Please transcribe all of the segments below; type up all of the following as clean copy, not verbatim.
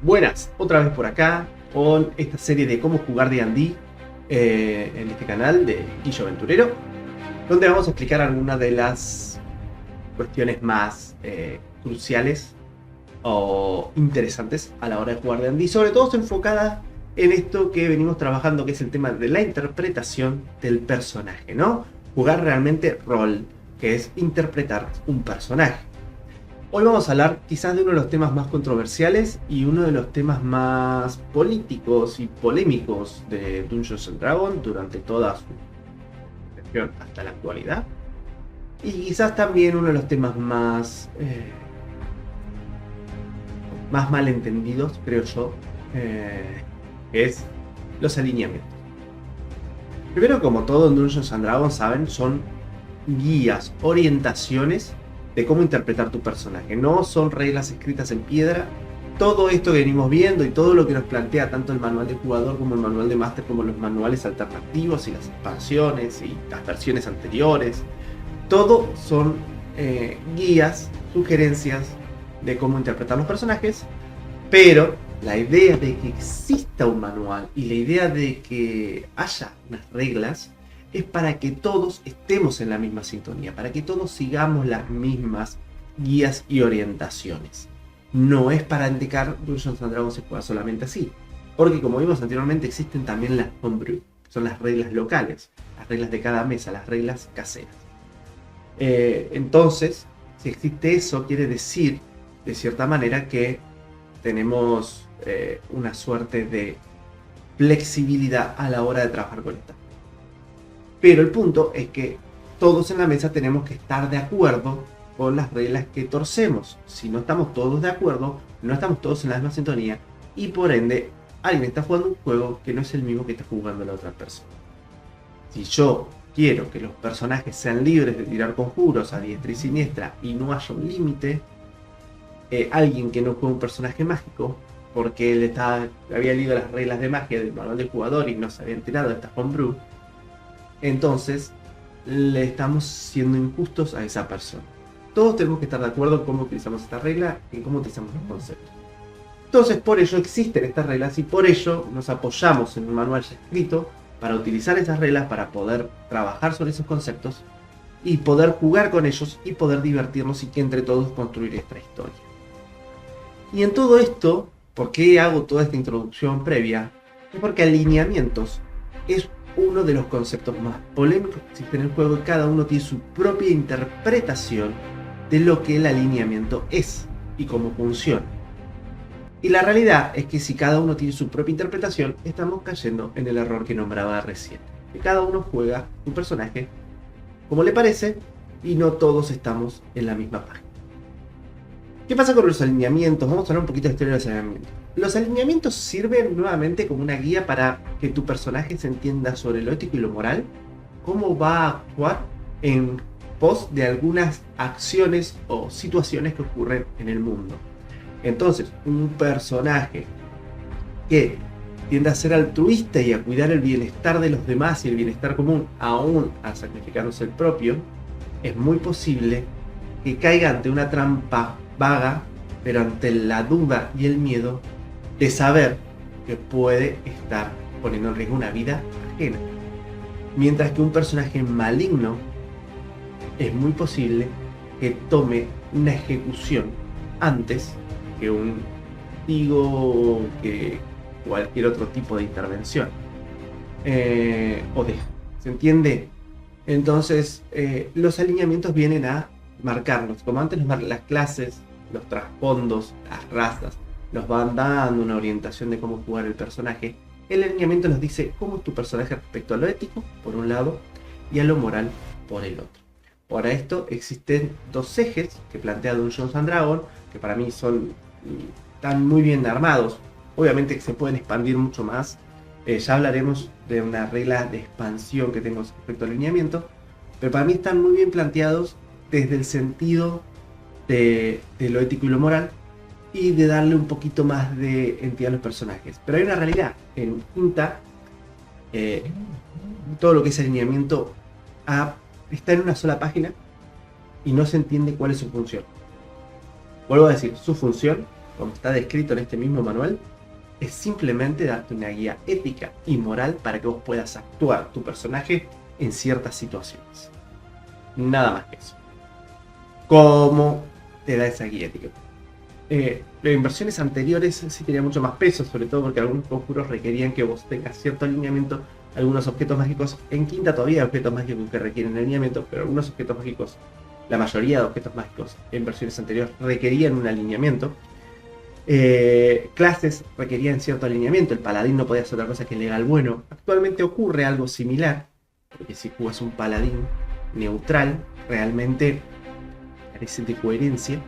Buenas. Otra vez por acá con esta serie de cómo jugar D&D en este canal de Guillo Aventurero, donde vamos a explicar algunas de las cuestiones más cruciales o interesantes a la hora de jugar D&D, sobre todo enfocada en esto que venimos trabajando, que es el tema de la interpretación del personaje, ¿no? Jugar realmente rol, que es interpretar un personaje. Hoy vamos a hablar quizás de uno de los temas más controversiales y uno de los temas más políticos y polémicos de Dungeons & Dragons durante toda su gestión hasta la actualidad. Y quizás también uno de los temas más malentendidos, creo yo, que es los alineamientos. Primero, como todo en Dungeons & Dragons saben, son guías, orientaciones de cómo interpretar tu personaje. No son reglas escritas en piedra. Todo esto que venimos viendo y todo lo que nos plantea tanto el manual de jugador como el manual de máster, como los manuales alternativos y las expansiones y las versiones anteriores, todo son guías, sugerencias de cómo interpretar los personajes. Pero la idea de que exista un manual y la idea de que haya unas reglas es para que todos estemos en la misma sintonía, para que todos sigamos las mismas guías y orientaciones. No es para indicar Dungeons & Dragons se juega solamente así, porque como vimos anteriormente existen también las homebrew, que son las reglas locales, las reglas de cada mesa, las reglas caseras. Entonces, si existe eso, quiere decir de cierta manera que tenemos una suerte de flexibilidad a la hora de trabajar con esta. Pero el punto es que todos en la mesa tenemos que estar de acuerdo con las reglas que torcemos. Si no estamos todos de acuerdo, no estamos todos en la misma sintonía y por ende alguien está jugando un juego que no es el mismo que está jugando la otra persona. Si yo quiero que los personajes sean libres de tirar conjuros a diestra y siniestra y no haya un límite, alguien que no juega un personaje mágico porque él había leído las reglas de magia del manual del jugador y no se había enterado de esta homebrew, entonces le estamos siendo injustos a esa persona. Todos tenemos que estar de acuerdo en cómo utilizamos esta regla y en cómo utilizamos los conceptos. Entonces por ello existen estas reglas y por ello nos apoyamos en un manual ya escrito para utilizar esas reglas, para poder trabajar sobre esos conceptos y poder jugar con ellos y poder divertirnos y que entre todos construir esta historia. Y en todo esto, ¿por qué hago toda esta introducción previa? Es porque alineamientos es uno de los conceptos más polémicos que existen en el juego y cada uno tiene su propia interpretación de lo que el alineamiento es y cómo funciona. Y la realidad es que si cada uno tiene su propia interpretación, estamos cayendo en el error que nombraba recién. Que cada uno juega un personaje como le parece y no todos estamos en la misma página. ¿Qué pasa con los alineamientos? Vamos a hablar un poquito de la historia de los alineamientos. Los alineamientos sirven nuevamente como una guía para que tu personaje se entienda sobre lo ético y lo moral, cómo va a actuar en pos de algunas acciones o situaciones que ocurren en el mundo. Entonces, un personaje que tiende a ser altruista y a cuidar el bienestar de los demás y el bienestar común, aún a sacrificarse el propio, es muy posible que caiga ante una trampa vaga, pero ante la duda y el miedo de saber que puede estar poniendo en riesgo una vida ajena. Mientras que un personaje maligno es muy posible que tome una ejecución antes que un castigo o que cualquier otro tipo de intervención. ¿Se entiende? Entonces, los alineamientos vienen a marcarnos, como antes las clases, los trasfondos, las razas, nos van dando una orientación de cómo jugar el personaje. El alineamiento nos dice cómo es tu personaje respecto a lo ético, por un lado, y a lo moral, por el otro. Para esto existen dos ejes que plantea Dungeons & Dragons, que para mí están muy bien armados. Obviamente que se pueden expandir mucho más. Ya hablaremos de una regla de expansión que tengo respecto al alineamiento, pero para mí están muy bien planteados desde el sentido de lo ético y lo moral, y de darle un poquito más de entidad a los personajes. Pero hay una realidad. En quinta, todo lo que es alineamiento está en una sola página y no se entiende cuál es su función. Vuelvo a decir, su función como está descrito en este mismo manual, es simplemente darte una guía ética y moral para que vos puedas actuar tu personaje en ciertas situaciones. Nada más que eso. ¿Cómo te da esa guía ética? En versiones anteriores sí tenía mucho más peso, sobre todo porque algunos conjuros requerían que vos tengas cierto alineamiento. Algunos objetos mágicos, en quinta todavía hay objetos mágicos que requieren alineamiento, pero algunos objetos mágicos, la mayoría de objetos mágicos en versiones anteriores requerían un alineamiento. Clases requerían cierto alineamiento, el paladín no podía hacer otra cosa que legal bueno. Actualmente ocurre algo similar, porque si jugas un paladín neutral, realmente carece de coherencia.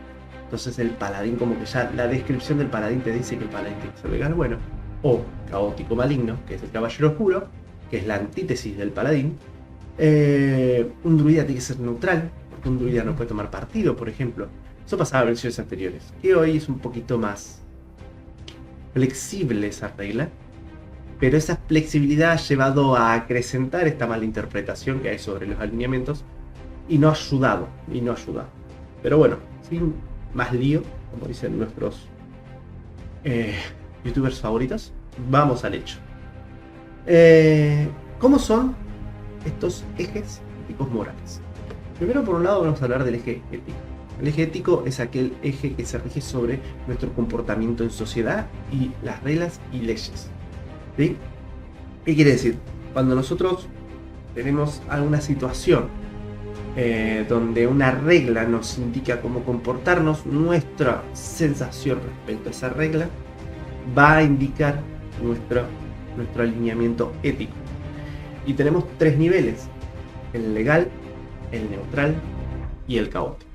Entonces el paladín, como que ya la descripción del paladín te dice que el paladín tiene que ser legal bueno, o caótico maligno, que es el caballero oscuro, que es la antítesis del paladín. Un druida tiene que ser neutral, porque un druida no puede tomar partido, por ejemplo. Eso pasaba en versiones anteriores, que hoy es un poquito más flexible esa regla, pero esa flexibilidad ha llevado a acrecentar esta mala interpretación que hay sobre los alineamientos y no ha ayudado, Pero bueno, sin más lío, como dicen nuestros youtubers favoritos, vamos al hecho. ¿Cómo son estos ejes éticos morales? Primero, por un lado, vamos a hablar del eje ético. El eje ético es aquel eje que se rige sobre nuestro comportamiento en sociedad y las reglas y leyes. ¿Sí? ¿Qué quiere decir? Cuando nosotros tenemos alguna situación donde una regla nos indica cómo comportarnos, nuestra sensación respecto a esa regla va a indicar nuestro alineamiento ético. Y tenemos tres niveles: el legal, el neutral y el caótico.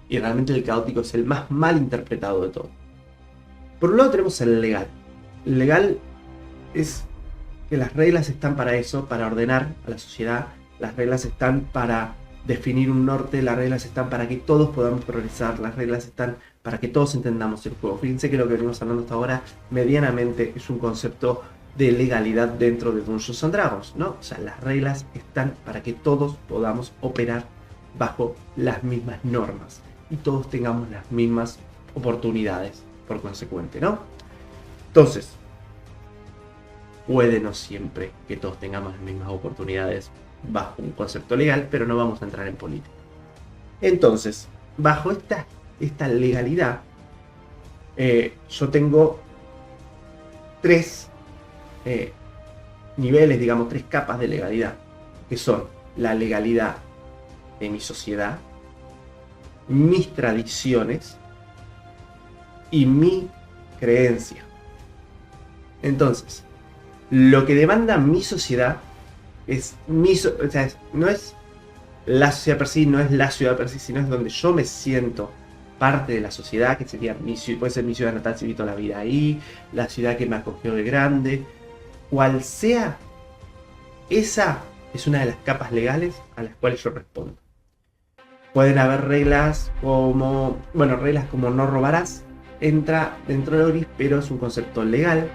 Y realmente el caótico es el más mal interpretado de todo. Por un lado tenemos el legal. El legal es que las reglas están para eso, para ordenar a la sociedad. Las reglas están para definir un norte, las reglas están para que todos podamos progresar, las reglas están para que todos entendamos el juego. Fíjense que lo que venimos hablando hasta ahora medianamente es un concepto de legalidad dentro de Dungeons & Dragons, ¿no? O sea, las reglas están para que todos podamos operar bajo las mismas normas y todos tengamos las mismas oportunidades por consecuente, ¿no? Entonces, puede no siempre que todos tengamos las mismas oportunidades bajo un concepto legal, pero no vamos a entrar en política. Entonces, bajo esta legalidad, yo tengo tres niveles, digamos, tres capas de legalidad, que son la legalidad de mi sociedad, mis tradiciones y mi creencia. Entonces, lo que demanda mi sociedad es o sea, no es la sociedad per sí, no es la ciudad per sí, sino es donde yo me siento parte de la sociedad, que sería puede ser mi ciudad natal si vivo toda la vida ahí, la ciudad que me acogió de grande, cual sea, esa es una de las capas legales a las cuales yo respondo. Pueden haber reglas como no robarás, entra dentro de Oris, pero es un concepto legal.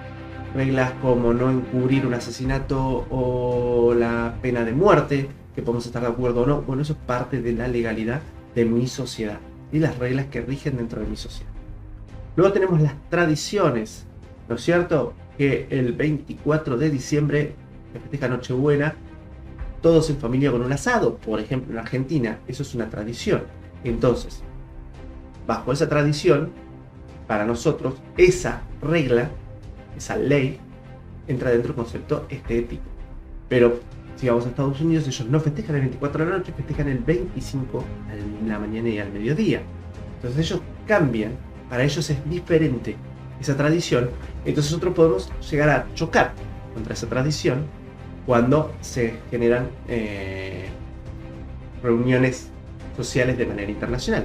Reglas como no encubrir un asesinato o la pena de muerte, que podemos estar de acuerdo o no, bueno, eso es parte de la legalidad de mi sociedad y las reglas que rigen dentro de mi sociedad. Luego tenemos las tradiciones, ¿no es cierto? Que el 24 de diciembre se festeja Nochebuena, todos en familia con un asado, por ejemplo en Argentina, eso es una tradición. Entonces, bajo esa tradición, para nosotros, esa regla, esa ley, entra dentro del concepto estético. Pero si vamos a Estados Unidos, ellos no festejan el 24 de la noche, festejan el 25 en la mañana y al mediodía. Entonces ellos cambian, para ellos es diferente esa tradición. Entonces nosotros podemos llegar a chocar contra esa tradición cuando se generan reuniones sociales de manera internacional.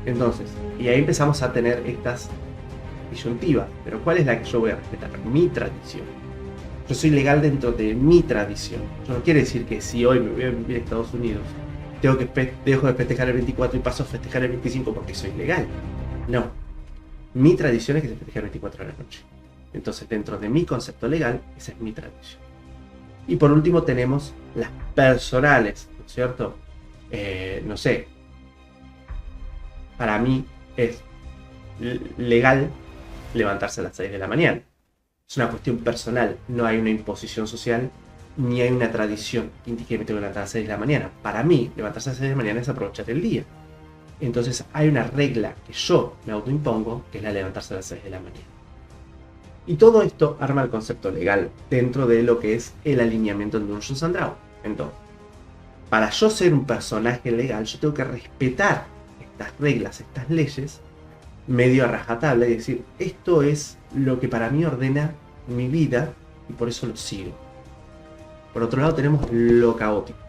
Entonces, y ahí empezamos a tener estas disyuntivas. Pero ¿cuál es la que yo voy a respetar? Mi tradición. Yo soy legal dentro de mi tradición. Eso no quiere decir que si hoy me voy a vivir a Estados Unidos, dejo de festejar el 24 y paso a festejar el 25 porque soy legal. No. Mi tradición es que se festeja el 24 de la noche. Entonces, dentro de mi concepto legal, esa es mi tradición. Y por último tenemos las personales, ¿no es cierto? No sé. Para mí es legal levantarse a las 6 de la mañana. Es una cuestión personal, no hay una imposición social, ni hay una tradición que indique que me tengo que levantar a las 6 de la mañana. Para mí, levantarse a las 6 de la mañana es aprovechar el día. Entonces hay una regla que yo me autoimpongo, que es la de levantarse a las 6 de la mañana. Y todo esto arma el concepto legal dentro de lo que es el alineamiento en Dungeons and Dragons. Entonces, para yo ser un personaje legal, yo tengo que respetar estas reglas, estas leyes, medio a rajatabla y decir, esto es lo que para mí ordena mi vida y por eso lo sigo. Por otro lado tenemos lo caótico.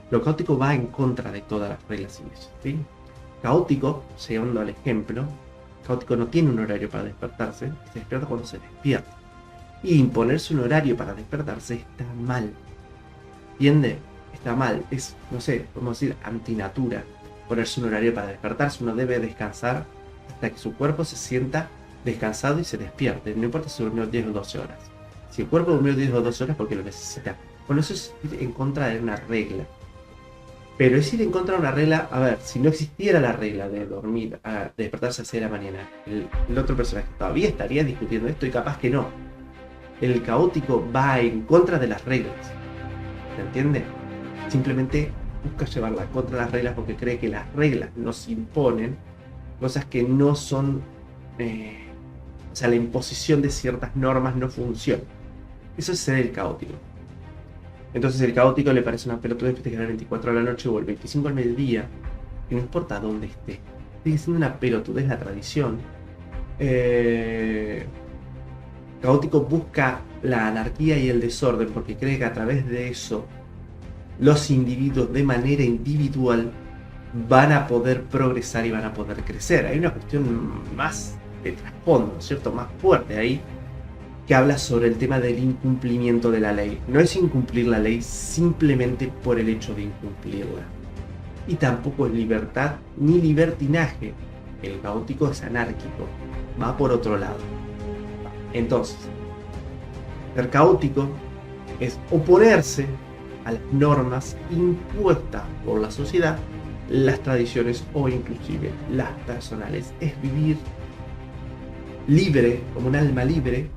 Lo caótico va en contra de todas las reglas y leyes, ¿sí? Caótico, llegando al ejemplo, caótico no tiene un horario para despertarse, se despierta cuando se despierta. Y imponerse un horario para despertarse está mal. ¿Entiende? Está mal. Es, no sé, podemos decir antinatura. Ponerse un horario para despertarse. Uno debe descansar hasta que su cuerpo se sienta descansado y se despierte. No importa si durmió 10 o 12 horas. Si el cuerpo durmió 10 o 12 horas porque lo necesita. Bueno, eso es ir en contra de una regla. Pero es ir en contra de una regla, a ver, si no existiera la regla de dormir, de despertarse a las 6 de la mañana, el otro personaje todavía estaría discutiendo esto y capaz que no. El caótico va en contra de las reglas. ¿Se entiende? Simplemente busca llevarla contra las reglas porque cree que las reglas nos imponen cosas que no son... o sea, la imposición de ciertas normas no funciona. Eso es ser el caótico. Entonces el caótico le parece una pelotudez festejar el 24 de la noche o el 25 al mediodía, que no importa dónde esté. Sigue siendo una pelotudez la tradición. Caótico busca la anarquía y el desorden porque cree que a través de eso los individuos de manera individual van a poder progresar y van a poder crecer. Hay una cuestión más de trasfondo, ¿cierto? Más fuerte ahí, que habla sobre el tema del incumplimiento de la ley. No es incumplir la ley simplemente por el hecho de incumplirla. Y tampoco es libertad ni libertinaje. El caótico es anárquico, va por otro lado. Entonces, ser caótico es oponerse a las normas impuestas por la sociedad, las tradiciones o inclusive las personales. Es vivir libre, como un alma libre,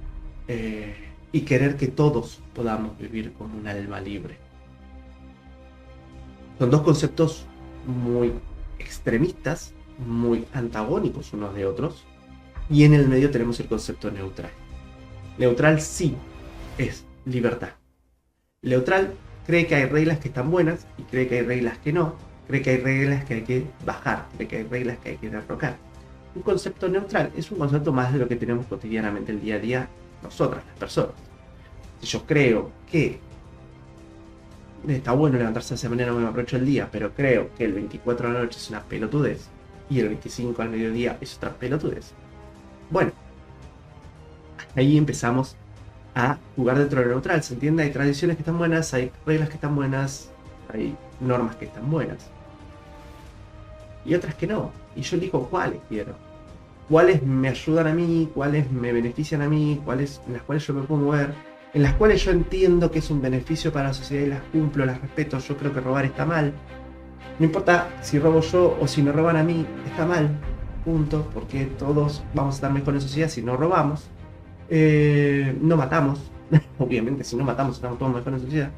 y querer que todos podamos vivir con un alma libre. Son dos conceptos muy extremistas, muy antagónicos unos de otros, y en el medio tenemos el concepto neutral. Neutral sí es libertad. Neutral cree que hay reglas que están buenas y cree que hay reglas que no, cree que hay reglas que hay que bajar, cree que hay reglas que hay que derrocar. Un concepto neutral es un concepto más de lo que tenemos cotidianamente el día a día nosotras, las personas. Si yo creo que está bueno levantarse de esa manera, me aprovecho el día, pero creo que el 24 de la noche es una pelotudez y el 25 al mediodía es otra pelotudez. Bueno, ahí empezamos a jugar dentro de lo neutral, ¿se entiende? Hay tradiciones que están buenas, hay reglas que están buenas, hay normas que están buenas. Y otras que no. Y yo elijo cuáles quiero. Cuáles me ayudan a mí, cuáles me benefician a mí, cuáles en las cuales yo me puedo mover, en las cuales yo entiendo que es un beneficio para la sociedad y las cumplo, las respeto. Yo creo que robar está mal. No importa si robo yo o si me roban a mí, está mal. Punto. Porque todos vamos a estar mejor en sociedad si no robamos. No matamos. Obviamente, si no matamos, estamos todos mejor en sociedad.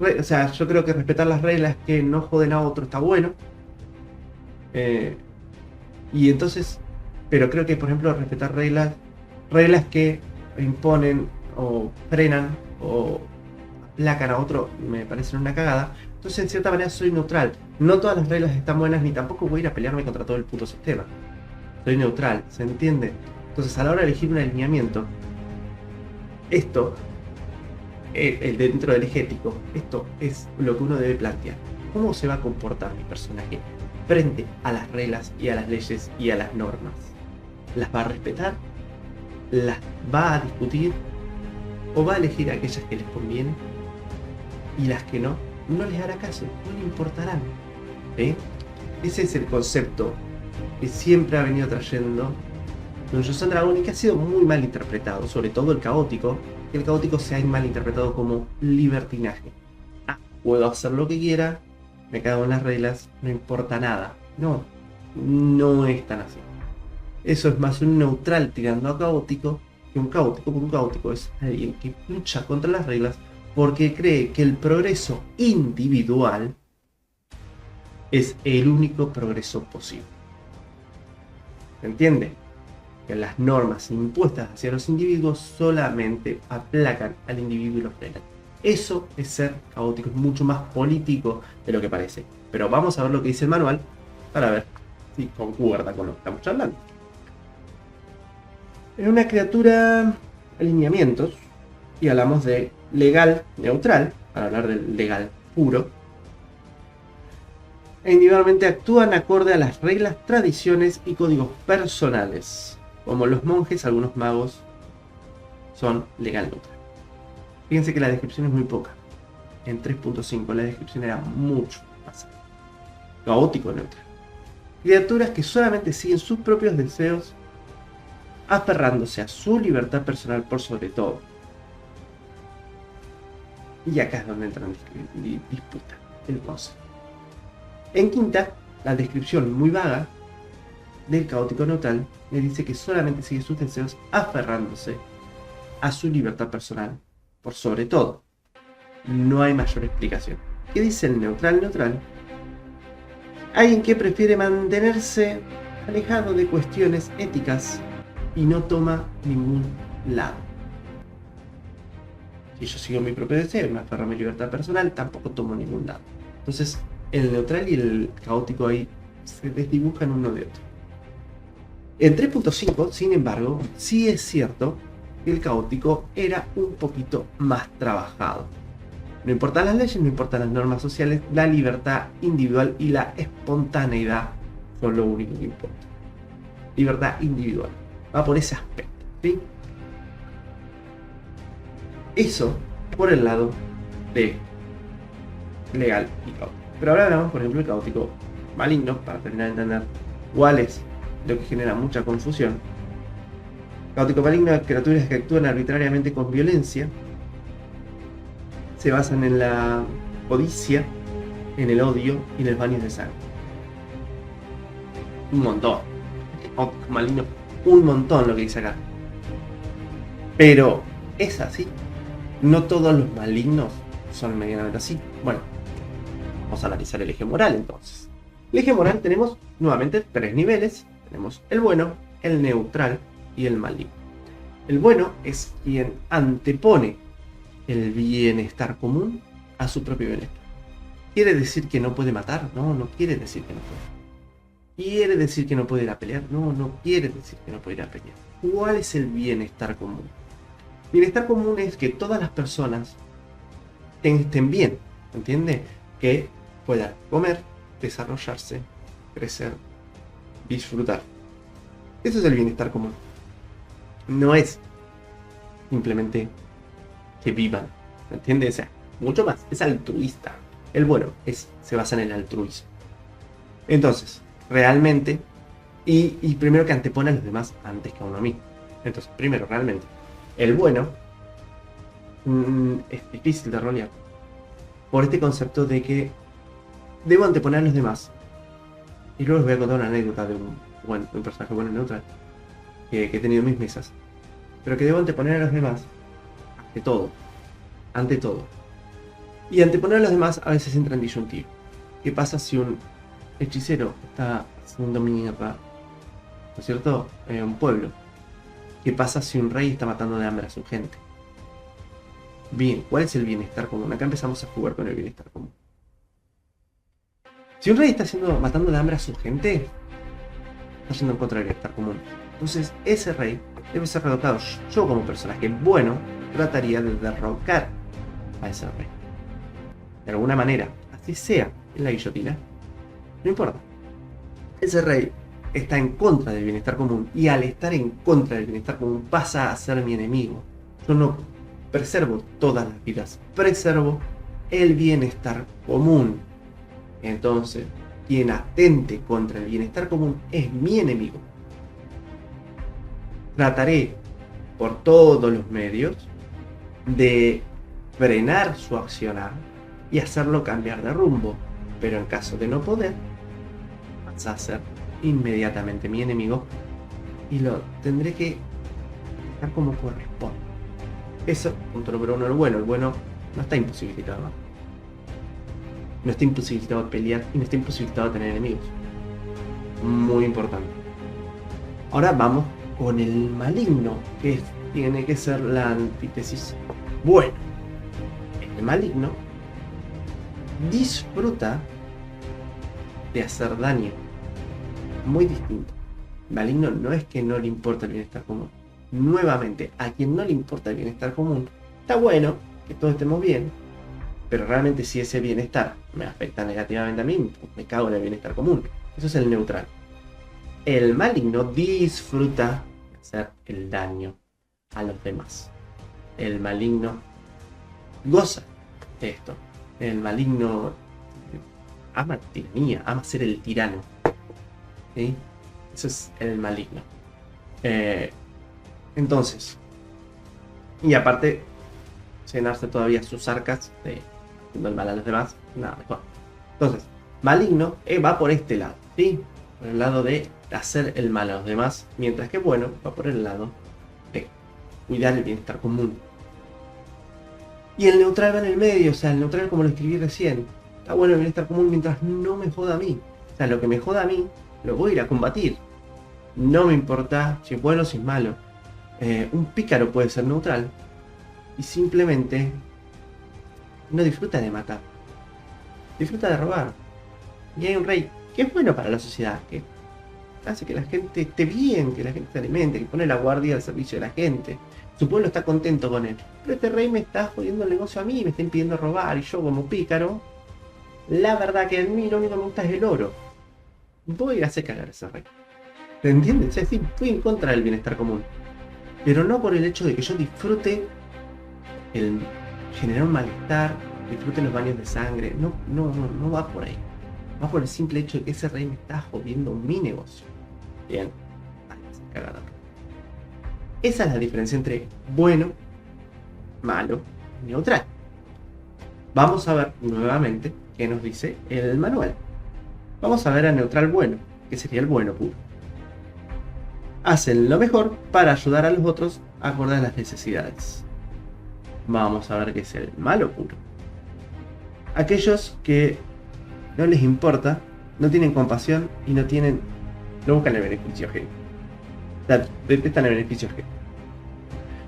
O sea, yo creo que respetar las reglas que no joden a otro está bueno. Y entonces, pero creo que por ejemplo respetar reglas que imponen o frenan o aplacan a otro me parecen una cagada. Entonces en cierta manera soy neutral. No todas las reglas están buenas ni tampoco voy a ir a pelearme contra todo el puto sistema. Soy neutral, ¿se entiende? Entonces a la hora de elegir un alineamiento, esto, el dentro del eje ético, esto es lo que uno debe plantear. ¿Cómo se va a comportar mi personaje frente a las reglas y a las leyes y a las normas? ¿Las va a respetar? ¿Las va a discutir? ¿O va a elegir aquellas que les convienen? Y las que no, no les hará caso, no le importarán. Ese es el concepto que siempre ha venido trayendo Dungeons and Dragons y que ha sido muy mal interpretado, sobre todo el caótico, que el caótico se ha mal interpretado como libertinaje. Puedo hacer lo que quiera, me cago en las reglas, no importa nada. No, no es tan así. Eso es más un neutral tirando a caótico que un caótico, porque un caótico es alguien que lucha contra las reglas porque cree que el progreso individual es el único progreso posible. ¿Se entiende? Que las normas impuestas hacia los individuos solamente aplacan al individuo y lo frenan. Eso es ser caótico, es mucho más político de lo que parece. Pero vamos a ver lo que dice el manual para ver si concuerda con lo que estamos hablando. En una criatura, alineamientos, y hablamos de legal neutral, para hablar del legal puro, e individualmente actúan acorde a las reglas, tradiciones y códigos personales. Como los monjes, algunos magos son legal neutral. Fíjense que la descripción es muy poca. En 3.5 la descripción era mucho más caótico neutral. Criaturas que solamente siguen sus propios deseos, aferrándose a su libertad personal por sobre todo. Y acá es donde entra en disputa el concepto. En quinta, la descripción muy vaga del caótico neutral le dice que solamente sigue sus deseos aferrándose a su libertad personal por sobre todo. No hay mayor explicación. ¿Qué dice el neutral neutral? Alguien que prefiere mantenerse alejado de cuestiones éticas y no toma ningún lado. Si yo sigo mi propio deseo y me aferro a mi libertad personal, tampoco tomo ningún lado. Entonces, el neutral y el caótico ahí se desdibujan uno de otro. En 3.5, sin embargo, sí es cierto que el caótico era un poquito más trabajado. No importan las leyes, no importan las normas sociales, la libertad individual y la espontaneidad son lo único que importa. Libertad individual. Va por ese aspecto, ¿sí? Eso por el lado de legal y caótico. Pero ahora hablamos, por ejemplo, del caótico maligno, para terminar de entender cuál es lo que genera mucha confusión. Caótico maligno es criaturas que actúan arbitrariamente con violencia, se basan en la codicia, en el odio y en el baño de sangre. Un montón. Caótico maligno, un montón lo que dice acá. Pero es así. No todos los malignos son medianamente así. Bueno, vamos a analizar el eje moral entonces. El eje moral tenemos nuevamente 3 niveles. Tenemos el bueno, el neutral y el maligno. El bueno es quien antepone el bienestar común a su propio bienestar. ¿Quiere decir que no puede matar? No, no quiere decir que no puede. ¿Quiere decir que no puede ir a pelear? No, no quiere decir que no puede ir a pelear. ¿Cuál es el bienestar común? Bienestar común es que todas las personas estén bien, ¿entiende? Que puedan comer, desarrollarse, crecer, disfrutar. Eso es el bienestar común. No es simplemente que vivan, ¿entiende? O sea, mucho más, es altruista. El bueno se basa en el altruismo. Entonces, realmente, y primero que antepone a los demás antes que a uno mismo. Entonces, primero, realmente, el bueno es difícil de rolear por este concepto de que debo anteponer a los demás. Y luego les voy a contar una anécdota de un personaje bueno y neutral que he tenido en mis mesas. Pero que debo anteponer a los demás ante todo. Y anteponer a los demás a veces entra en disyuntivo. ¿Qué pasa si un hechicero está haciendo mierda, ¿no es cierto?, en un pueblo? ¿Qué pasa si un rey está matando de hambre a su gente? Bien, ¿cuál es el bienestar común? Acá empezamos a jugar con el bienestar común. Si un rey está matando de hambre a su gente, está yendo en contra del bienestar común. Entonces, ese rey debe ser derrotado. Yo, como personaje bueno, trataría de derrocar a ese rey. De alguna manera, así sea en la guillotina, no importa. Ese rey está en contra del bienestar común, y al estar en contra del bienestar común pasa a ser mi enemigo. Yo no preservo todas las vidas, preservo el bienestar común. Entonces, quien atente contra el bienestar común es mi enemigo. Trataré por todos los medios de frenar su accionar y hacerlo cambiar de rumbo, pero en caso de no poder, pasa a ser inmediatamente mi enemigo y lo tendré que dejar como corresponde. Eso, punto número uno, el bueno. El bueno no está imposibilitado, ¿no? No está imposibilitado de pelear y no está imposibilitado de tener enemigos. Muy importante. Ahora vamos con el maligno, que tiene que ser la antítesis. Bueno, el maligno disfruta de hacer daño. Muy distinto. El maligno no es que no le importa el bienestar común. Nuevamente, a quien no le importa el bienestar común, está bueno que todos estemos bien, pero realmente si ese bienestar me afecta negativamente a mí, me cago en el bienestar común. Eso es el neutral. El maligno disfruta de hacer el daño a los demás. El maligno goza de esto. El maligno ama tiranía, ama ser el tirano. ¿Sí? Eso es el maligno. Entonces, y aparte, llenarse todavía sus arcas de haciendo el mal a los demás, nada mejor. Entonces, maligno va por este lado, ¿sí? Por el lado de hacer el mal a los demás, mientras que bueno, va por el lado de cuidar el bienestar común. Y el neutral va en el medio, o sea, el neutral como lo escribí recién. Está bueno el bienestar común mientras no me joda a mí. O sea, lo que me joda a mí, lo voy a ir a combatir. No me importa si es bueno o si es malo. Un pícaro puede ser neutral y simplemente no disfruta de matar, disfruta de robar. Y hay un rey que es bueno para la sociedad, que hace que la gente esté bien, que la gente se alimente, que pone la guardia al servicio de la gente. Su pueblo está contento con él. Pero este rey me está jodiendo el negocio a mí, me está impidiendo robar, y yo como pícaro, la verdad que a mí lo único que me gusta es el oro. Voy a hacer cagar a ese rey. ¿Te entiendes? Es decir, fui en contra del bienestar común. Pero no por el hecho de que yo disfrute el generar un malestar, disfrute los baños de sangre. No va por ahí. Va por el simple hecho de que ese rey me está jodiendo mi negocio. Bien. Cagada. Esa es la diferencia entre bueno, malo y neutral. Vamos a ver nuevamente qué nos dice el manual. Vamos a ver al neutral bueno, que sería el bueno puro. Hacen lo mejor para ayudar a los otros acorde a las necesidades. Vamos a ver qué es el malo puro. Aquellos que no les importa, no tienen compasión y no buscan el beneficio ajeno. O sea, detestan el beneficio ajeno.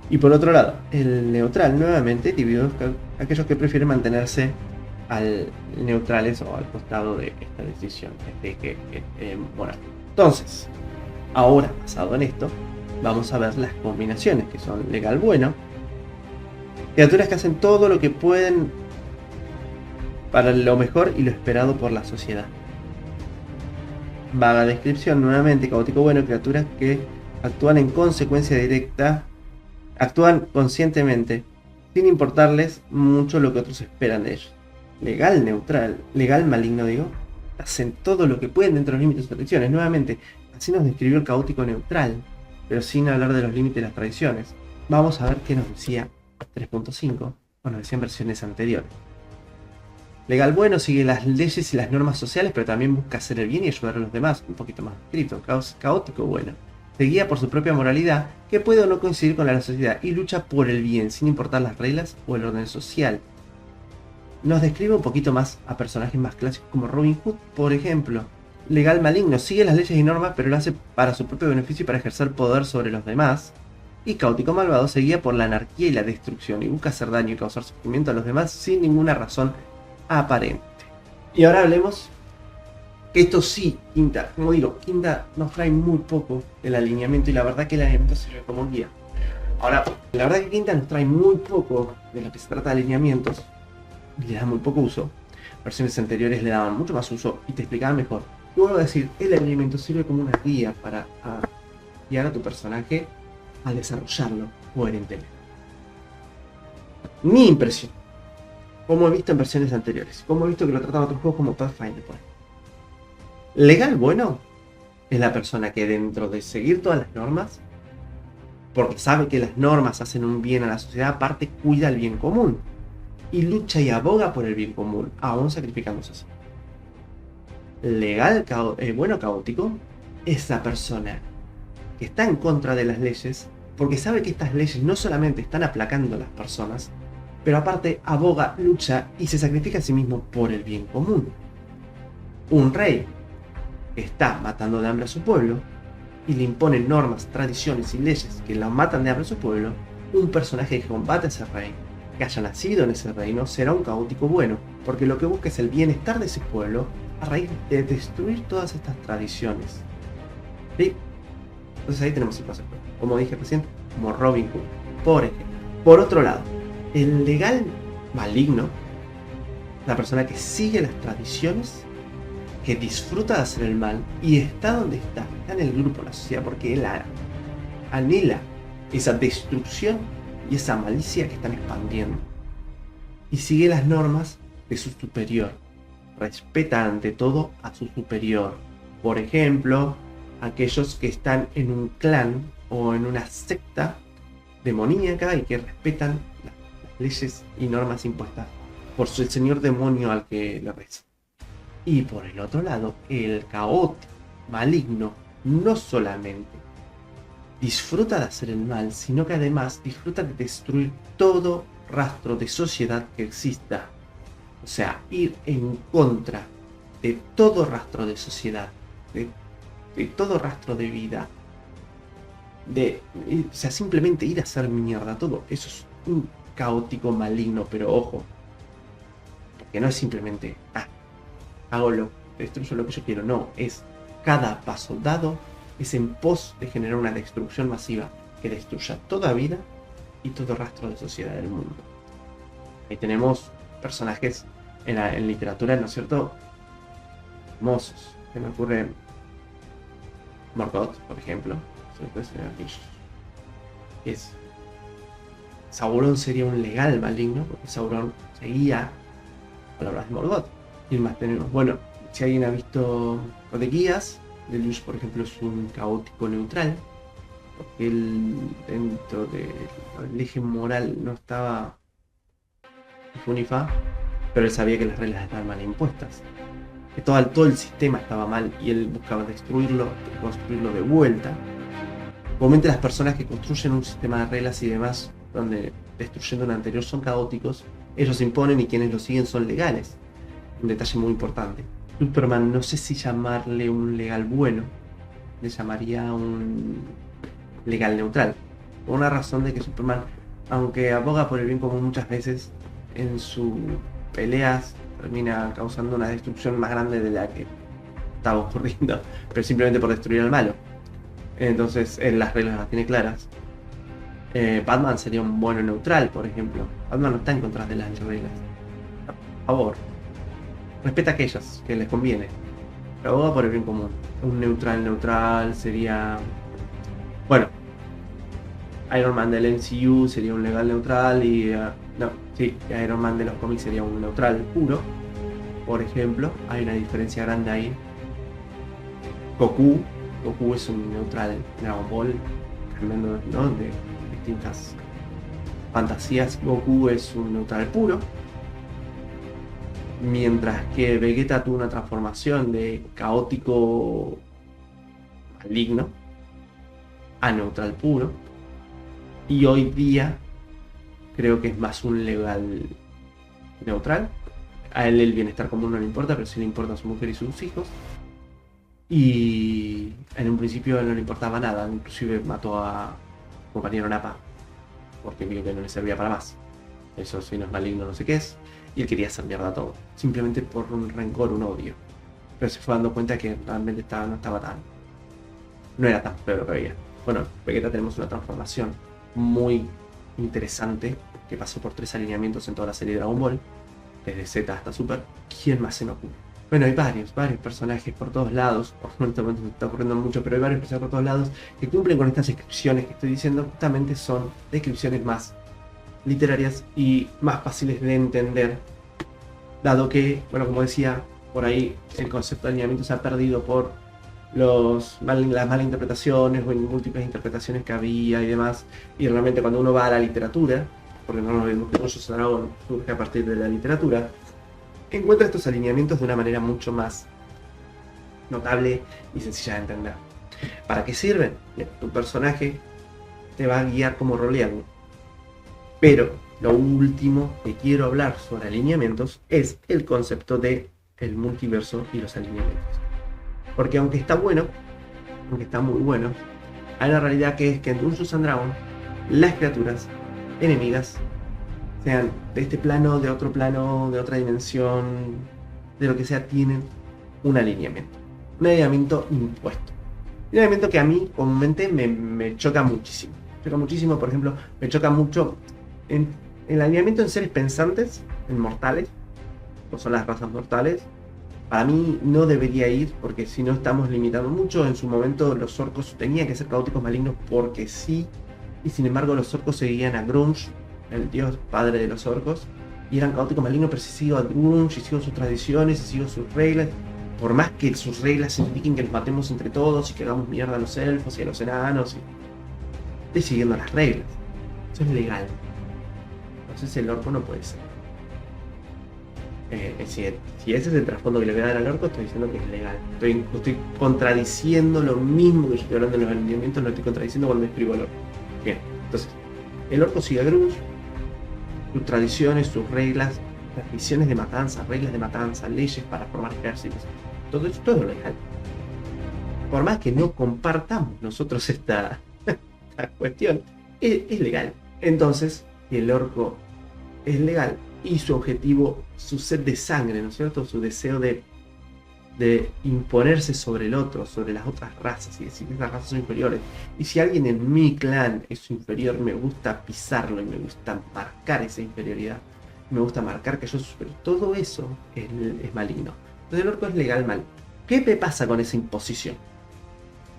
Y por otro lado, el neutral nuevamente dividido aquellos que prefieren mantenerse al neutrales o al costado de esta decisión. Bueno, entonces, ahora, basado en esto, vamos a ver las combinaciones que son legal bueno. Criaturas que hacen todo lo que pueden para lo mejor y lo esperado por la sociedad. Vaga descripción, nuevamente, caótico bueno, criaturas que actúan en consecuencia directa, actúan conscientemente, sin importarles mucho lo que otros esperan de ellos. Legal neutral, legal maligno digo, hacen todo lo que pueden dentro de los límites de sus tradiciones. Nuevamente, así nos describió el caótico neutral, pero sin hablar de los límites de las tradiciones. Vamos a ver qué nos decía 3.5, o nos decían versiones anteriores. Legal bueno sigue las leyes y las normas sociales, pero también busca hacer el bien y ayudar a los demás, un poquito más escrito. Caótico bueno se guía por su propia moralidad, que puede o no coincidir con la de la sociedad, y lucha por el bien, sin importar las reglas o el orden social. Nos describe un poquito más a personajes más clásicos como Robin Hood, por ejemplo. Legal maligno sigue las leyes y normas, pero lo hace para su propio beneficio y para ejercer poder sobre los demás. Y caótico malvado se guía por la anarquía y la destrucción, y busca hacer daño y causar sufrimiento a los demás sin ninguna razón aparente. Y ahora hablemos que esto sí, Quinta, como digo, Quinta nos trae muy poco del alineamiento, y la verdad que el alineamiento sirve como guía. Ahora, la verdad que Quinta nos trae muy poco de lo que se trata de alineamientos, y le da muy poco uso. Versiones anteriores le daban mucho más uso y te explicaban mejor. Y vuelvo a decir, el alineamiento sirve como una guía para guiar a tu personaje a desarrollarlo coherentemente. Mi impresión, como he visto en versiones anteriores, como he visto que lo tratan otros juegos como Pathfinder, por ejemplo. Legal bueno es la persona que dentro de seguir todas las normas, porque sabe que las normas hacen un bien a la sociedad, aparte cuida el bien común y lucha y aboga por el bien común, aún sacrificándose así. Legal bueno caótico es la persona que está en contra de las leyes, porque sabe que estas leyes no solamente están aplacando a las personas, pero aparte aboga, lucha y se sacrifica a sí mismo por el bien común. Un rey que está matando de hambre a su pueblo y le impone normas, tradiciones y leyes que la matan de hambre a su pueblo, un personaje que combate a ese rey, que haya nacido en ese reino, será un caótico bueno, porque lo que busca es el bienestar de ese pueblo a raíz de destruir todas estas tradiciones. ¿Sí? Entonces ahí tenemos el concepto, como dije recién, como Robin Hood, por ejemplo. Por otro lado, el legal maligno, la persona que sigue las tradiciones, que disfruta de hacer el mal y está donde está en el grupo, en la sociedad, porque él anhela esa destrucción y esa malicia que están expandiendo. Y sigue las normas de su superior. Respeta ante todo a su superior. Por ejemplo, aquellos que están en un clan o en una secta demoníaca y que respetan las leyes y normas impuestas por el señor demonio al que le reza. Y por el otro lado, el caótico, maligno, no solamente disfruta de hacer el mal, sino que además disfruta de destruir todo rastro de sociedad que exista. O sea, ir en contra de todo rastro de sociedad, de todo rastro de vida, o sea, simplemente ir a hacer mierda todo. Eso es un caótico maligno, pero ojo, porque no es simplemente, destruyo lo que yo quiero, no, es cada paso dado es en pos de generar una destrucción masiva que destruya toda vida y todo rastro de sociedad del mundo. Ahí tenemos personajes en literatura, ¿no es cierto?, hermosos. Se me ocurre Morgoth, por ejemplo. Sauron sería un legal maligno, porque Sauron seguía palabras de Morgoth. Y más tenemos, bueno, si alguien ha visto de guías, Lelouch, por ejemplo, es un caótico neutral, porque él dentro del eje moral no estaba Funifa, pero él sabía que las reglas estaban mal impuestas, que todo el sistema estaba mal y él buscaba destruirlo y construirlo de vuelta. Obviamente las personas que construyen un sistema de reglas y demás, donde destruyendo un anterior son caóticos, ellos se imponen y quienes lo siguen son legales. Un detalle muy importante. Superman, no sé si llamarle un legal bueno, le llamaría un legal neutral. Por una razón de que Superman, aunque aboga por el bien común muchas veces, en sus peleas termina causando una destrucción más grande de la que estaba ocurriendo, pero simplemente por destruir al malo. Entonces él las reglas las tiene claras. Batman sería un bueno neutral, por ejemplo. Batman no está en contra de las reglas. A favor. Respeta aquellas que les conviene. Pero aboga por el bien común. Un neutral sería... Bueno, Iron Man del MCU sería un legal neutral y... Iron Man de los cómics sería un neutral puro. Por ejemplo, hay una diferencia grande ahí. Goku es un neutral Dragon Ball, cambiando, ¿no?, de distintas fantasías. Goku es un neutral puro, mientras que Vegeta tuvo una transformación de caótico maligno a neutral puro, y hoy día creo que es más un legal neutral. A él el bienestar común no le importa, pero sí le importa a su mujer y sus hijos. Y en un principio a él no le importaba nada, inclusive mató a su compañero Nappa porque vio que no le servía para más. Eso sí no es maligno, no sé qué es. Y él quería hacer mierda todo, simplemente por un rencor, un odio. Pero se fue dando cuenta que realmente no era tan feo lo que había. Bueno, Vegeta tenemos una transformación muy interesante que pasó por 3 alineamientos en toda la serie de Dragon Ball, desde Z hasta Super. ¿Quién más se me ocurre? Bueno, hay varios personajes por todos lados. En este momento me está ocurriendo mucho, pero hay varios personajes por todos lados que cumplen con estas descripciones que estoy diciendo. Justamente son descripciones más literarias y más fáciles de entender, dado que, bueno, como decía, por ahí el concepto de alineamiento se ha perdido por las malas interpretaciones o múltiples interpretaciones que había y demás. Y realmente cuando uno va a la literatura, porque no nos olvidemos que Hoyos de Dragón surge a partir de la literatura, encuentra estos alineamientos de una manera mucho más notable y sencilla de entender. ¿Para qué sirven? Bien, tu personaje te va a guiar como roleando. Pero lo último que quiero hablar sobre alineamientos es el concepto de el multiverso y los alineamientos. Porque aunque está bueno, aunque está muy bueno, hay una realidad que es que en Dungeons and Dragons las criaturas enemigas, sean de este plano, de otro plano, de otra dimensión, de lo que sea, tienen un alineamiento. Un alineamiento impuesto. Un alineamiento que a mí comúnmente me choca muchísimo. Choca muchísimo, por ejemplo, me choca mucho en el alineamiento en seres pensantes, en mortales, o son las razas mortales. Para mí no debería ir, porque si no estamos limitando mucho. En su momento los orcos tenían que ser caóticos malignos porque sí, y sin embargo los orcos seguían a Grunge, el dios padre de los orcos, y eran caóticos malignos, pero si sigo a Grunge, y sigo sus tradiciones, y sigo sus reglas, por más que sus reglas indiquen que los matemos entre todos y que hagamos mierda a los elfos y a los enanos, estoy siguiendo las reglas. Eso es legal. Entonces el orco no puede ser. Si ese es el trasfondo que le voy a dar al orco, estoy diciendo que es legal. Estoy contradiciendo lo mismo que yo estoy hablando de los alineamientos, lo estoy contradiciendo cuando escribo al orco. Bien, entonces, el orco sigue a Grunge, sus tradiciones, sus reglas, las misiones de matanza, reglas de matanza, leyes para formar ejércitos. Todo esto es legal. Por más que no compartamos nosotros esta cuestión, es legal. Entonces, el orco es legal. Y su objetivo, su sed de sangre, ¿no es cierto? Su deseo de imponerse sobre el otro, sobre las otras razas, y decir que esas razas son inferiores. Y si alguien en mi clan es inferior, me gusta pisarlo y me gusta marcar esa inferioridad. Me gusta marcar que yo soy superior. Todo eso es maligno. Entonces el orco es legal mal. ¿Qué me pasa con esa imposición?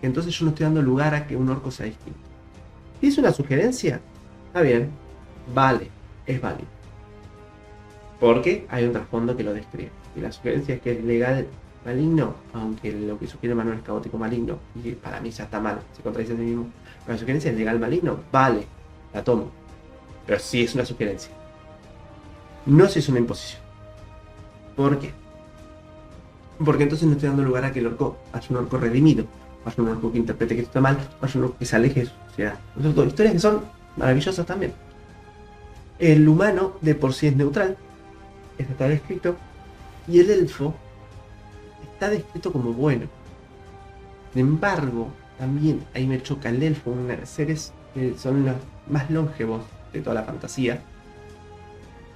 Entonces yo no estoy dando lugar a que un orco sea distinto. Si es una sugerencia, está bien, vale, es válido. Porque hay un trasfondo que lo describe. Y la sugerencia es que es legal maligno, aunque lo que sugiere Manuel es caótico maligno, y para mí ya está mal, se contradice a sí mismo. Pero la sugerencia es legal maligno, vale, la tomo. Pero sí es una sugerencia. No si es una imposición. ¿Por qué? Porque entonces no estoy dando lugar a que el orco haya un orco redimido, haya un orco que interprete que esto está mal, haya un orco que se aleje de su sociedad. Entonces, historias que son maravillosas también. El humano de por sí es neutral, eso está descrito, y el elfo está descrito como bueno. Sin embargo, también ahí me choca el elfo, seres que son los más longevos de toda la fantasía,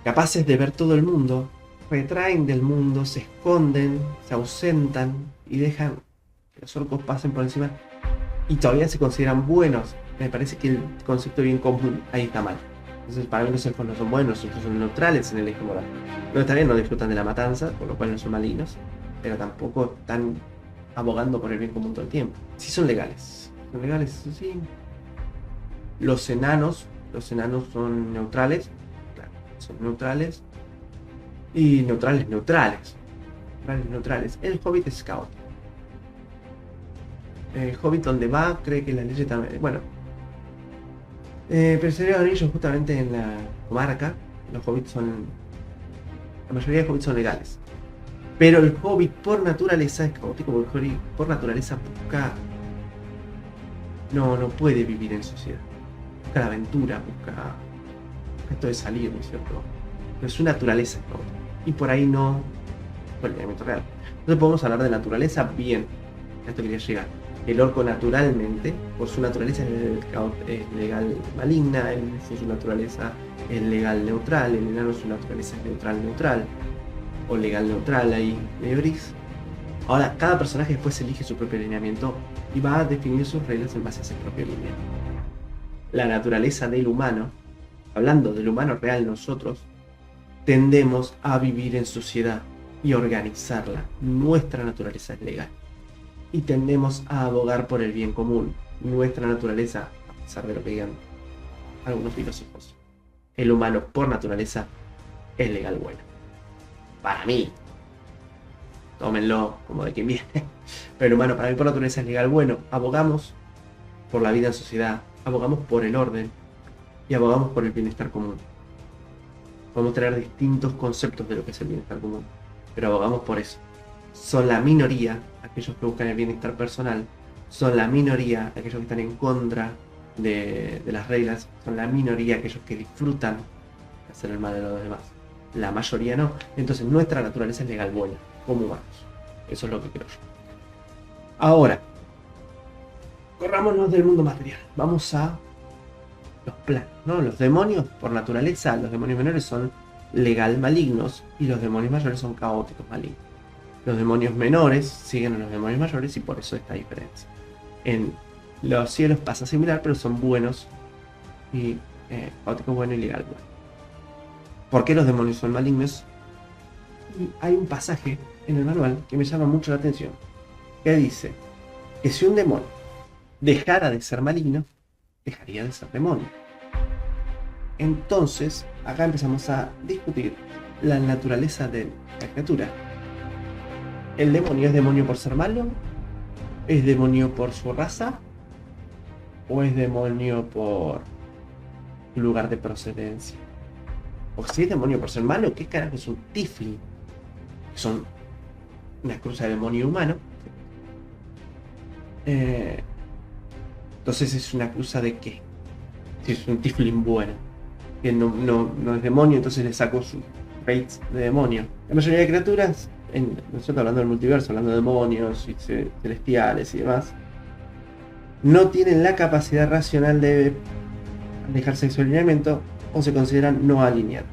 capaces de ver todo el mundo, retraen del mundo, se esconden, se ausentan y dejan que los orcos pasen por encima y todavía se consideran buenos. Me parece que el concepto de bien común ahí está mal. Entonces para mí los elfos no son buenos, los elfos son neutrales en el eje moral. No, está bien, no disfrutan de la matanza, por lo cual no son malignos, pero tampoco están abogando por el bien común todo el tiempo. Sí son legales, sí. Los enanos son neutrales, claro, son neutrales. Y neutrales. El hobbit es caótico. El hobbit donde va cree que la ley también... Bueno. Pero sería anillos justamente en la comarca. Los hobbits son... La mayoría de hobbits son legales. Pero el hobbit por naturaleza es caótico, porque el hobbit por naturaleza busca... No puede vivir en sociedad. Busca la aventura, busca esto de salir, ¿no es cierto? Pero su naturaleza es caótica. Y por ahí no fue el elemento real. Entonces podemos hablar de naturaleza bien. A esto quería llegar. El orco naturalmente, por su naturaleza es legal maligna, su naturaleza es legal neutral, el enano su naturaleza es neutral, o legal neutral, ahí medio gris. Ahora, cada personaje después elige su propio alineamiento y va a definir sus reglas en base a ese propio alineamiento. La naturaleza del humano, hablando del humano real nosotros, tendemos a vivir en sociedad y organizarla. Nuestra naturaleza es legal. Y tendemos a abogar por el bien común. Nuestra naturaleza, a pesar de lo que digan algunos filósofos, el humano por naturaleza es legal bueno. Para mí. Tómenlo como de quien viene. Pero el humano para mí por naturaleza es legal bueno. Abogamos por la vida en sociedad. Abogamos por el orden. Y abogamos por el bienestar común. Podemos tener distintos conceptos de lo que es el bienestar común, pero abogamos por eso. Son la minoría aquellos que buscan el bienestar personal, son la minoría, aquellos que están en contra de las reglas, son la minoría, aquellos que disfrutan de hacer el mal a los demás. La mayoría no. Entonces nuestra naturaleza es legal buena, como humanos. Eso es lo que creo yo. Ahora, corrámonos del mundo material. Vamos a los planos, ¿no? Los demonios, por naturaleza, los demonios menores son legal malignos y los demonios mayores son caóticos malignos. Los demonios menores siguen a los demonios mayores y por eso esta diferencia. En los cielos pasa similar, pero son buenos y caótico bueno y legal bueno. ¿Por qué los demonios son malignos? Y hay un pasaje en el manual que me llama mucho la atención, que dice que si un demonio dejara de ser maligno, dejaría de ser demonio. Entonces, acá empezamos a discutir la naturaleza de la criatura. ¿El demonio es demonio por ser malo? ¿Es demonio por su raza? ¿O es demonio por su lugar de procedencia? O si es demonio por ser malo, ¿qué carajo es un tifling? Son una cruza de demonio humano. Entonces es una cruza de qué? Si es un tifling bueno, que no es demonio, entonces le saco sus rates de demonio. La mayoría de criaturas, nosotros hablando del multiverso, hablando de demonios y celestiales y demás, no tienen la capacidad racional de alejarse de su alineamiento o se consideran no alineados.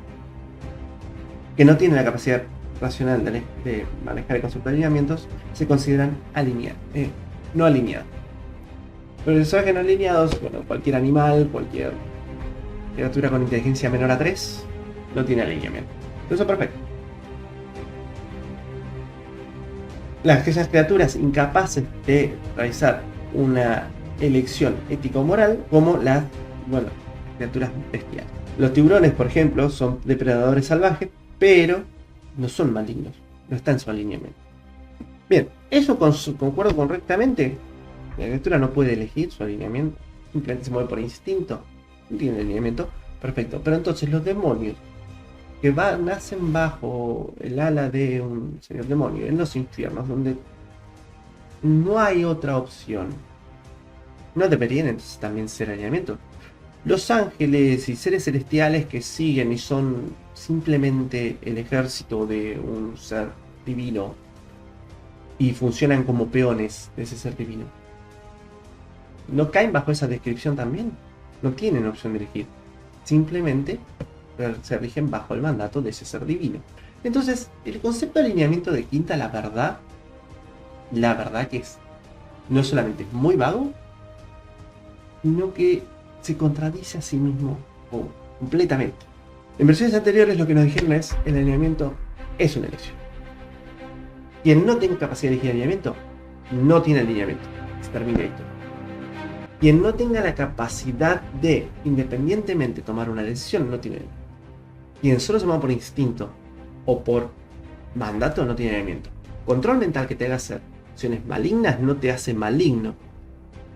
Que no tienen la capacidad racional de manejar con sus alineamientos, se consideran no alineados. Los personajes no alineados, bueno, cualquier animal, cualquier criatura con inteligencia menor a 3, no tiene alineamiento. Eso es perfecto. Aquellas criaturas incapaces de realizar una elección ético-moral, como las, criaturas bestiales. Los tiburones, por ejemplo, son depredadores salvajes, pero no son malignos, no están en su alineamiento. Bien, ¿eso concuerdo correctamente? La criatura no puede elegir su alineamiento, simplemente se mueve por instinto, no tiene alineamiento, perfecto. Pero entonces los demonios que nacen bajo el ala de un señor demonio, en los infiernos, donde no hay otra opción, no deberían entonces también ser alineamientos. Los ángeles y seres celestiales que siguen y son simplemente el ejército de un ser divino y funcionan como peones de ese ser divino, ¿no caen bajo esa descripción también? No tienen opción de elegir. Simplemente se rigen bajo el mandato de ese ser divino. Entonces, el concepto de alineamiento de Quinta, la verdad que es no solamente es muy vago, sino que se contradice a sí mismo completamente. En versiones anteriores lo que nos dijeron es el alineamiento es una elección. Quien no tenga capacidad de elegir alineamiento, no tiene alineamiento. Se termina esto. Quien no tenga la capacidad de independientemente tomar una decisión, no tiene alineamiento. Quien solo se mueve por instinto o por mandato, no tiene alineamiento. Control mental que te haga hacer acciones malignas no te hace maligno.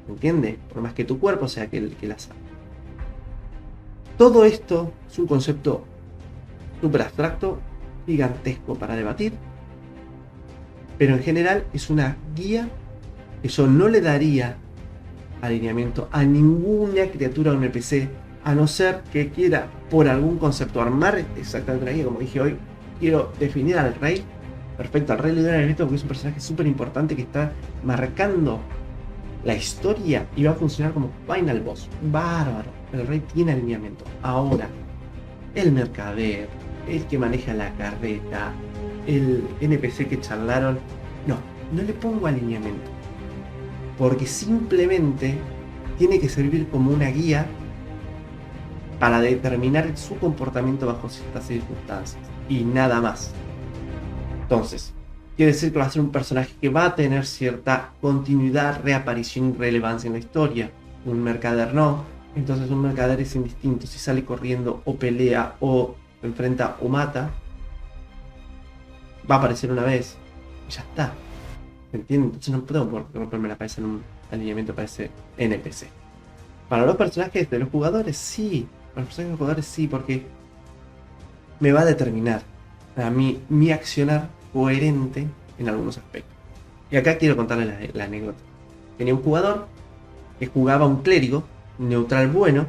¿Entiendes? Por más que tu cuerpo sea el que las haga. Todo esto es un concepto súper abstracto, gigantesco para debatir, pero en general es una guía que yo no le daría alineamiento a ninguna criatura o NPC, a no ser que quiera por algún concepto armar exactamente una guía. Como dije hoy, quiero definir al rey. Perfecto, al rey le doy alineamiento porque es un personaje súper importante que está marcando la historia y va a funcionar como final boss. Bárbaro, el rey tiene alineamiento. Ahora, el mercader, el que maneja la carreta, el NPC que charlaron, no le pongo alineamiento, porque simplemente tiene que servir como una guía para determinar su comportamiento bajo ciertas circunstancias y nada más. Entonces, quiere decir que va a ser un personaje que va a tener cierta continuidad, reaparición y relevancia en la historia. Un mercader no. Entonces un mercader es indistinto si sale corriendo o pelea o enfrenta o mata. Va a aparecer una vez y ya está. ¿Me entiendes? Entonces no puedo romperme la cabeza en un alineamiento para ese NPC. Para los personajes de los jugadores sí. Para los personajes de los jugadores sí, porque me va a determinar a mí mi accionar coherente en algunos aspectos. Y acá quiero contarles la anécdota. Tenía un jugador que jugaba un clérigo neutral bueno,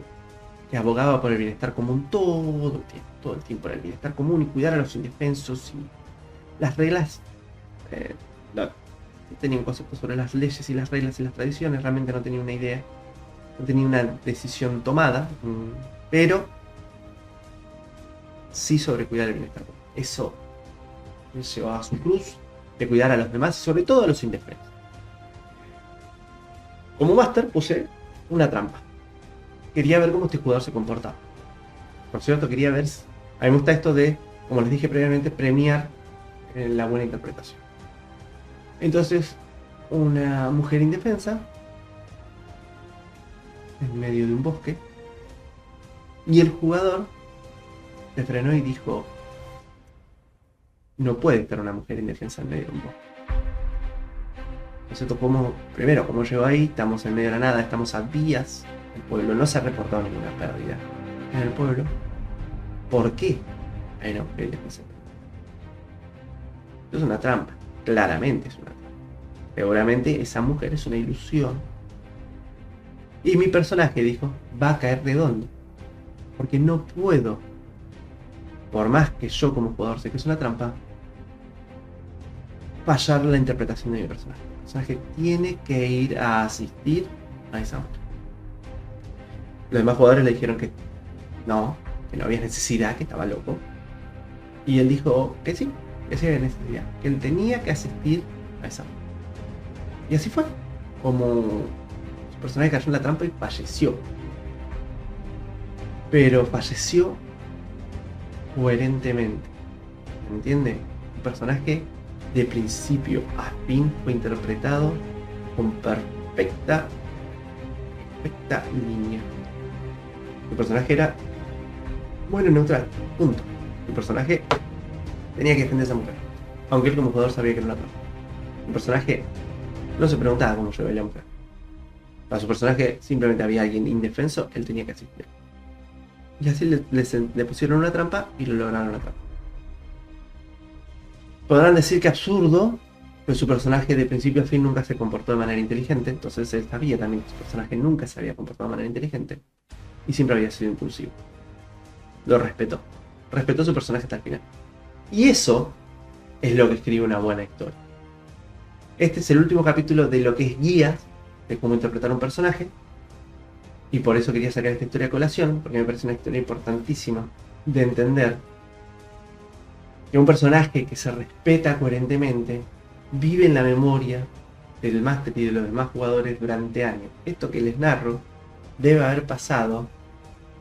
que abogaba por el bienestar común todo el tiempo, por el bienestar común y cuidar a los indefensos. Y las reglas, no tenía un concepto sobre las leyes y las reglas y las tradiciones, realmente no tenía una idea, no tenía una decisión tomada, pero sí sobre cuidar el bienestar común. Eso llevaba a su cruz de cuidar a los demás y sobre todo a los indefensos. Como máster puse una trampa. Quería ver cómo este jugador se comportaba. Por cierto, quería ver... A mí me gusta esto de, como les dije previamente, premiar la buena interpretación. Entonces, una mujer indefensa en medio de un bosque, y el jugador se frenó y dijo: no puede estar una mujer indefensa en medio de un bosque. Entonces, primero, como llegó ahí, estamos en medio de la nada, estamos a días del pueblo, no se ha reportado ninguna pérdida en el pueblo. ¿Por qué hay una mujer indefensa? Es una trampa, claramente es una trampa. Seguramente esa mujer es una ilusión. Y mi personaje dijo: ¿va a caer de dónde? Porque no puedo, por más que yo como jugador sé que es una trampa, fallar la interpretación de mi personaje. El personaje tiene que ir a asistir a esa mujer. Los demás jugadores le dijeron que no había necesidad, que estaba loco. Y él dijo que sí había necesidad, que él tenía que asistir a esa mujer. Y así fue como su personaje cayó en la trampa y falleció. Pero falleció coherentemente. ¿Me entiende? Un personaje de principio a fin fue interpretado con perfecta línea. El personaje era bueno y neutral, punto. El personaje tenía que defender a esa mujer, aunque él como jugador sabía que era una trampa. El personaje no se preguntaba cómo se veía la mujer. Para su personaje simplemente había alguien indefenso, él tenía que asistir. Y así le pusieron una trampa y lo lograron atrapar. Podrán decir que absurdo, pero su personaje de principio a fin nunca se comportó de manera inteligente, entonces él sabía también que su personaje nunca se había comportado de manera inteligente y siempre había sido impulsivo. Lo respetó a su personaje hasta el final. Y eso es lo que escribe una buena historia. Este es el último capítulo de lo que es guías de cómo interpretar un personaje, y por eso quería sacar esta historia a colación, porque me parece una historia importantísima de entender que un personaje que se respeta coherentemente vive en la memoria del máster y de los demás jugadores durante años. Esto que les narro debe haber pasado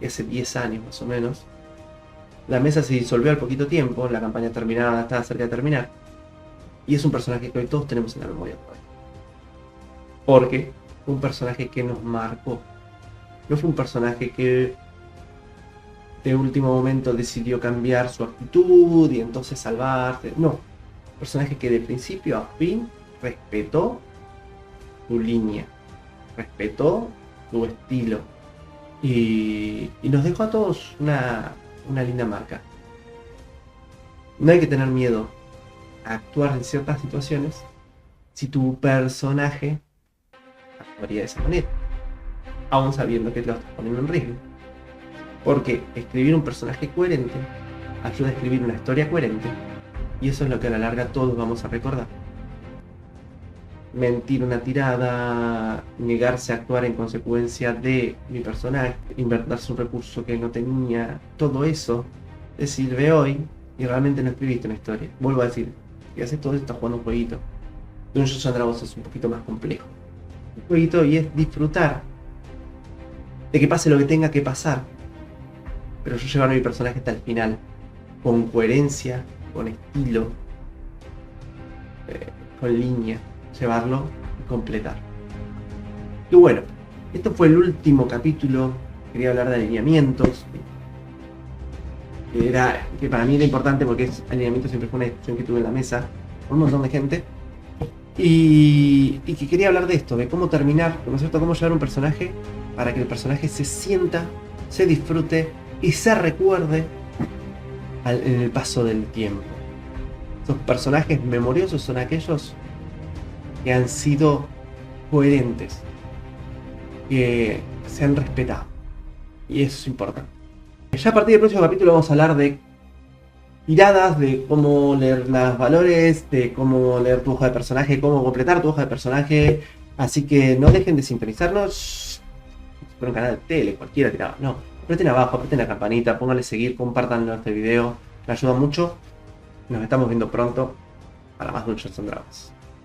hace 10 años más o menos. La mesa se disolvió al poquito tiempo, la campaña terminada, estaba cerca de terminar, y es un personaje que hoy todos tenemos en la memoria todavía. Porque fue un personaje que nos marcó. No fue un personaje que de último momento decidió cambiar su actitud y entonces salvarse. No. Un personaje que de principio a fin respetó su línea, respetó su estilo y nos dejó a todos una linda marca. No hay que tener miedo a actuar en ciertas situaciones si tu personaje actuaría de esa manera, aún sabiendo que te lo estás poniendo en riesgo. Porque escribir un personaje coherente ayuda a escribir una historia coherente, y eso es lo que a la larga todos vamos a recordar. Mentir una tirada, negarse a actuar en consecuencia de mi personaje, invertirse un recurso que no tenía, todo eso te sirve hoy y realmente no escribiste una historia. Vuelvo a decir, si haces todo esto, estás jugando un jueguito. Dungeons and Dragons es un poquito más complejo. Un jueguito, y es disfrutar de que pase lo que tenga que pasar, pero yo llevar a mi personaje hasta el final, con coherencia, con estilo, con línea, llevarlo y completar. Y bueno, esto fue el último capítulo. Quería hablar de alineamientos, que para mí era importante porque alineamiento siempre fue una discusión que tuve en la mesa con un montón de gente, y que quería hablar de esto, de cómo terminar, ¿no es cierto? Cómo llevar un personaje para que el personaje se sienta, se disfrute y se recuerde en el paso del tiempo. Esos personajes memoriosos son aquellos que han sido coherentes, que sean respetados. Y eso es importante. Ya a partir del próximo capítulo vamos a hablar de tiradas, de cómo leer los valores, de cómo leer tu hoja de personaje, cómo completar tu hoja de personaje. Así que no dejen de sintonizarnos. Por un canal de tele, cualquiera tiraba. No, aprieten abajo, aprieten la campanita, pónganle seguir, compartan este video. Me ayuda mucho. Nos estamos viendo pronto para más Dungeons and Dragons.